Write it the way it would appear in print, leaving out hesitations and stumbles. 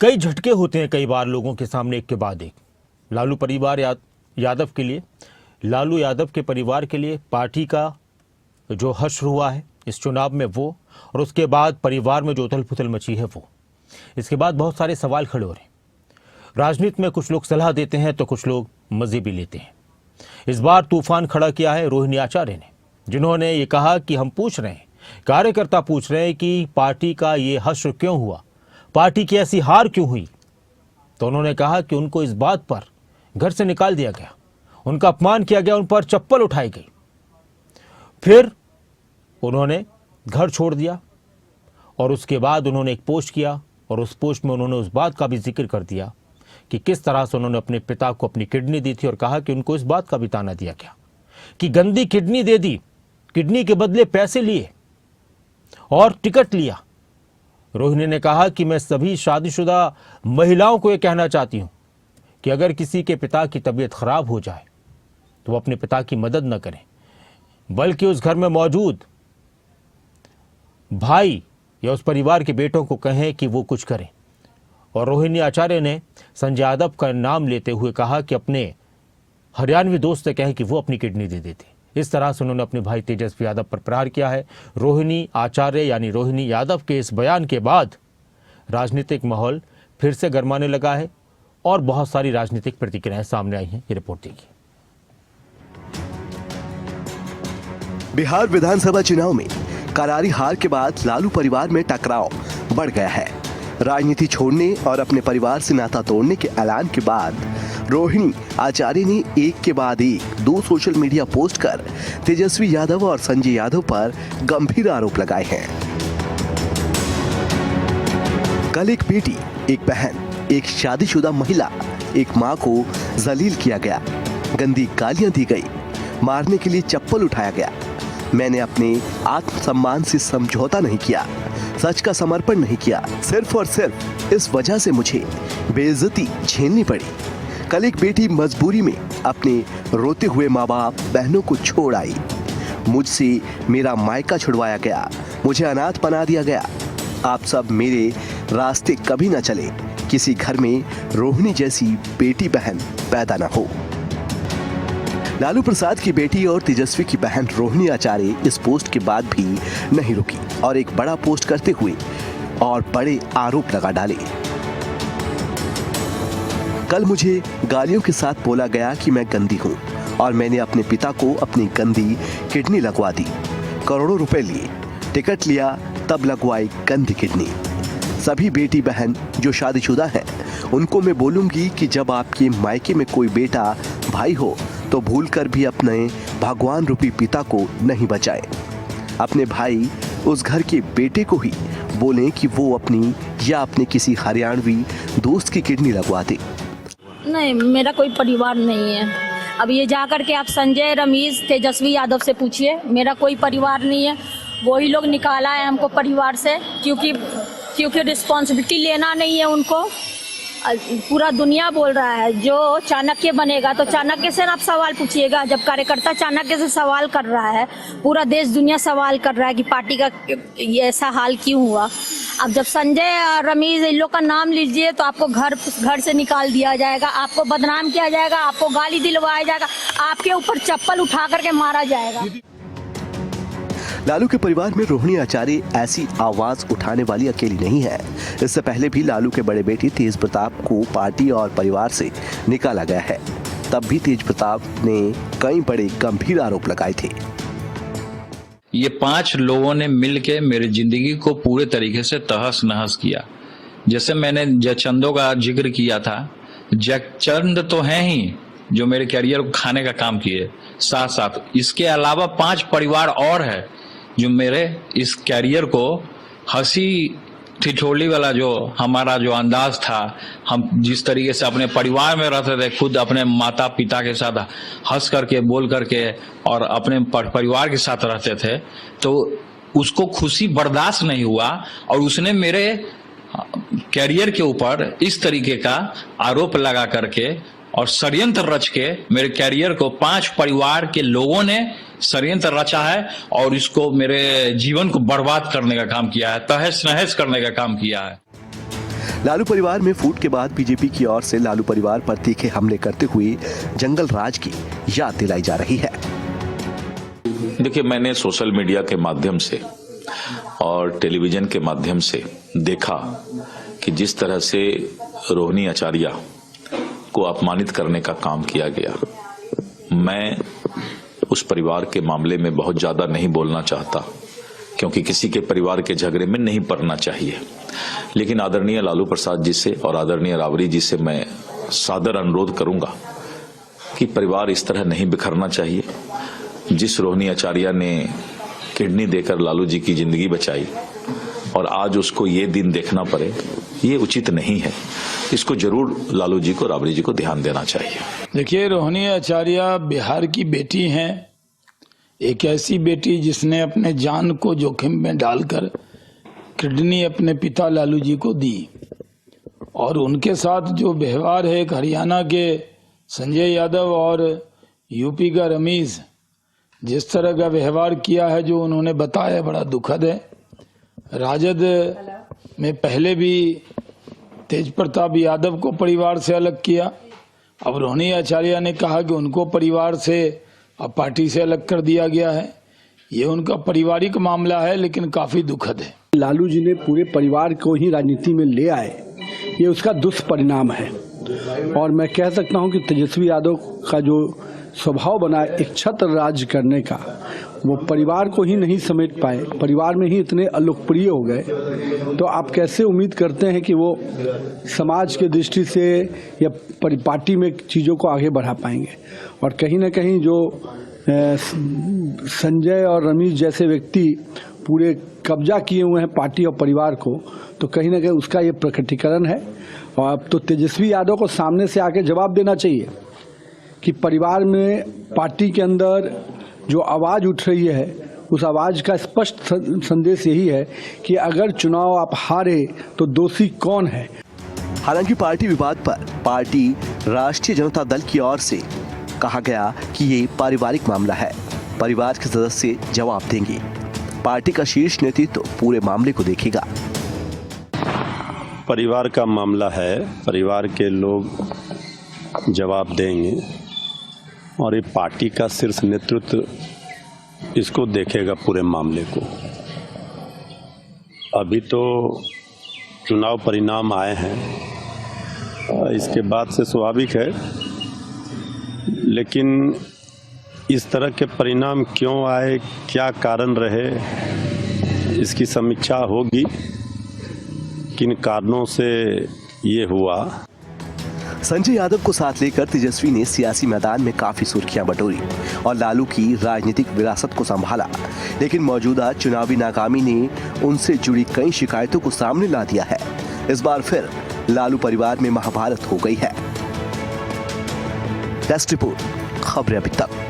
कई झटके होते हैं कई बार लोगों के सामने एक के बाद एक। लालू परिवार यादव के लिए, लालू यादव के परिवार के लिए पार्टी का जो हश्र हुआ है इस चुनाव में वो, और उसके बाद परिवार में जो उथल पुथल मची है वो, इसके बाद बहुत सारे सवाल खड़े हो रहे हैं। राजनीति में कुछ लोग सलाह देते हैं तो कुछ लोग मजे भी लेते हैं। इस बार तूफान खड़ा किया है रोहिणी आचार्य ने, जिन्होंने ये कहा कि हम पूछ रहे हैं, कार्यकर्ता पूछ रहे हैं कि पार्टी का ये हश्र क्यों हुआ, पार्टी की ऐसी हार क्यों हुई। तो उन्होंने कहा कि उनको इस बात पर घर से निकाल दिया गया, उनका अपमान किया गया, उन पर चप्पल उठाई गई। फिर उन्होंने घर छोड़ दिया और उसके बाद उन्होंने एक पोस्ट किया और उस पोस्ट में उन्होंने उस बात का भी जिक्र कर दिया कि किस तरह से उन्होंने अपने पिता को अपनी किडनी दी थी और कहा कि उनको इस बात का भी ताना दिया गया कि गंदी किडनी दे दी, किडनी के बदले पैसे लिए और टिकट लिया। रोहिणी ने कहा कि मैं सभी शादीशुदा महिलाओं को यह कहना चाहती हूं कि अगर किसी के पिता की तबीयत खराब हो जाए तो वो अपने पिता की मदद न करें, बल्कि उस घर में मौजूद भाई या उस परिवार के बेटों को कहें कि वो कुछ करें। और रोहिणी आचार्य ने संजय यादव का नाम लेते हुए कहा कि अपने हरियाणवी दोस्त से कहें कि वो अपनी किडनी दे देते। इस तरह से उन्होंने अपने भाई तेजस्वी यादव पर प्रहार किया है। रोहिणी आचार्य यानी रोहिणी यादव के इस बयान के बाद राजनीतिक माहौल फिर से गरमाने लगा है और बहुत सारी राजनीतिक प्रतिक्रियाएं सामने आई हैं। ये रिपोर्ट देखिए। बिहार विधानसभा चुनाव में करारी हार के बाद लालू परिवार में टकराव बढ़ गया है। राजनीति छोड़ने और अपने परिवार से नाता तोड़ने के ऐलान के बाद रोहिणी आचार्य ने एक के बाद एक दो सोशल मीडिया पोस्ट कर तेजस्वी यादव और संजय यादव पर गंभीर आरोप लगाए हैं। कल एक बेटी, एक बहन, एक शादीशुदा महिला, एक मां को जलील किया गया, गंदी गालियां दी गई, मारने के लिए चप्पल उठाया गया। मैंने अपने आत्मसम्मान से समझौता नहीं किया, सच का समर्पण नहीं किया। सिर्फ और सिर्फ इस वजह से मुझे बेइज्जती झेलनी पड़ी। कल एक बेटी मजबूरी में अपने रोते हुए माँ बाप, बहनों को छोड़ आई। मुझसे मेरा मायका छुड़वाया गया, मुझे अनाथ बना दिया गया। आप सब मेरे रास्ते कभी न चले, किसी घर में रोहिणी जैसी बेटी बहन पैदा न हो। लालू प्रसाद की बेटी और तेजस्वी की बहन रोहिणी आचार्य इस पोस्ट के बाद भी नहीं रुकी और एक बड़ा पोस्ट करते हुए और बड़े आरोप लगा डाले। कल मुझे गालियों के साथ बोला गया कि मैं गंदी हूं और मैंने अपने पिता को अपनी गंदी किडनी लगवा दी। करोड़ों रुपए लिए, टिकट लिया, तब लगवाई गंदी किडनी। सभी बेटी बहन जो शादीशुदा हैं उनको मैं बोलूंगी कि जब आपके मायके में कोई बेटा भाई हो तो भूलकर भी अपने भगवान रूपी पिता को नहीं बचाएं। अपने भाई उस घर के बेटे को ही बोलें कि वो अपनी या अपने किसी हरियाणवी दोस्त की किडनी लगवा दे। नहीं, मेरा कोई परिवार नहीं है। अब ये जाकर के आप संजय, रमेश, तेजस्वी यादव से पूछिए, मेरा कोई परिवार नहीं है। वही लोग निकाला है हमको परिवार से, क्योंकि रिस्पॉन्सिबिलिटी लेना नहीं है उनको। पूरा दुनिया बोल रहा है जो चाणक्य बनेगा तो चाणक्य से आप सवाल पूछिएगा। जब कार्यकर्ता चाणक्य से सवाल कर रहा है, पूरा देश दुनिया सवाल कर रहा है कि पार्टी का ये ऐसा हाल क्यों हुआ। अब जब संजय और रमेश इन लोग का नाम लीजिए तो आपको घर से निकाल दिया जाएगा, आपको बदनाम किया जाएगा, आपको गाली दिलवाया जाएगा, आपके ऊपर चप्पल उठा करके मारा जाएगा। लालू के परिवार में रोहिणी आचार्य ऐसी आवाज उठाने वाली अकेली नहीं है। इससे पहले भी लालू के बड़े बेटे तेज प्रताप को पार्टी और परिवार से निकाला गया है। तब भी तेज प्रताप ने कई बड़े गंभीर आरोप लगाए थे। ये 5 लोगों ने मिलके मेरी जिंदगी को पूरे तरीके से तहस नहस किया। जैसे मैंने जयचंदों का जिक्र किया था, जयचंद तो है ही जो मेरे करियर को खाने का काम किए, साथ साथ इसके अलावा 5 परिवार और है जो मेरे इस कैरियर को हंसी ठिठोली वाला जो हमारा जो अंदाज था, हम जिस तरीके से अपने परिवार में रहते थे, खुद अपने माता पिता के साथ हंस करके, बोल करके और अपने परिवार के साथ रहते थे, तो उसको खुशी बर्दाश्त नहीं हुआ और उसने मेरे कैरियर के ऊपर इस तरीके का आरोप लगा करके और षड्यंत्र रच के मेरे कैरियर को 5 परिवार के लोगों ने षड्यंत्र रचा है और इसको मेरे जीवन को बर्बाद करने का काम किया है, तहस नहस करने का काम किया है। लालू परिवार में फूट के बाद बीजेपी की ओर से लालू परिवार पर तीखे हमले करते हुए जंगल राज की याद दिलाई जा रही है। देखिए, मैंने सोशल मीडिया के माध्यम से और टेलीविजन के माध्यम से देखा कि जिस तरह से रोहिणी आचार्य को अपमानित करने का काम किया गया। मैं उस परिवार के मामले में बहुत ज्यादा नहीं बोलना चाहता, क्योंकि किसी के परिवार के झगड़े में नहीं पड़ना चाहिए। लेकिन आदरणीय लालू प्रसाद जी से और आदरणीय राबड़ी जी से मैं सादर अनुरोध करूंगा कि परिवार इस तरह नहीं बिखरना चाहिए। जिस रोहिणी आचार्य ने किडनी देकर लालू जी की जिंदगी बचाई और आज उसको ये दिन देखना पड़े, ये उचित नहीं है। इसको जरूर लालू जी को, राबड़ी जी को ध्यान देना चाहिए। देखिए, रोहिणी आचार्य बिहार की बेटी हैं, एक ऐसी बेटी जिसने अपने जान को जोखिम में डालकर किडनी अपने पिता लालू जी को दी, और उनके साथ जो व्यवहार है, एक हरियाणा के संजय यादव और यूपी का रमीज जिस तरह का व्यवहार किया है, जो उन्होंने बताया, बड़ा दुखद है। राजद में पहले भी तेज प्रताप यादव को परिवार से अलग किया, अब रोहिणी आचार्य ने कहा कि उनको परिवार से और पार्टी से अलग कर दिया गया है। ये उनका पारिवारिक मामला है, लेकिन काफी दुखद है। लालू जी ने पूरे परिवार को ही राजनीति में ले आए, ये उसका दुष्परिणाम है। और मैं कह सकता हूं कि तेजस्वी यादव का जो स्वभाव बना एक छत्र राज करने का, वो परिवार को ही नहीं समेट पाए, परिवार में ही इतने अलोकप्रिय हो गए, तो आप कैसे उम्मीद करते हैं कि वो समाज के दृष्टि से या पार्टी में चीज़ों को आगे बढ़ा पाएंगे। और कहीं ना कहीं जो संजय और रमीज जैसे व्यक्ति पूरे कब्जा किए हुए हैं पार्टी और परिवार को, तो कहीं ना कहीं उसका ये प्रकटीकरण है। और अब तो तेजस्वी यादव को सामने से आके जवाब देना चाहिए कि परिवार में, पार्टी के अंदर जो आवाज़ उठ रही है, उस आवाज़ का स्पष्ट संदेश यही है कि अगर चुनाव आप हारे तो दोषी कौन है। हालांकि पार्टी विवाद पर पार्टी राष्ट्रीय जनता दल की ओर से कहा गया कि ये पारिवारिक मामला है, परिवार के सदस्य जवाब देंगे, पार्टी का शीर्ष नेतृत्व पूरे मामले को देखेगा। परिवार का मामला है, परिवार के लोग जवाब देंगे और ये पार्टी का शीर्ष नेतृत्व इसको देखेगा पूरे मामले को। अभी तो चुनाव परिणाम आए हैं, इसके बाद से स्वाभाविक है, लेकिन इस तरह के परिणाम क्यों आए, क्या कारण रहे, इसकी समीक्षा होगी, किन कारणों से ये हुआ। संजय यादव को साथ लेकर तेजस्वी ने सियासी मैदान में काफी सुर्खियां बटोरी और लालू की राजनीतिक विरासत को संभाला, लेकिन मौजूदा चुनावी नाकामी ने उनसे जुड़ी कई शिकायतों को सामने ला दिया है। इस बार फिर लालू परिवार में महाभारत हो गई है। टेस्ट रिपोर्ट, खबरें अभी तक।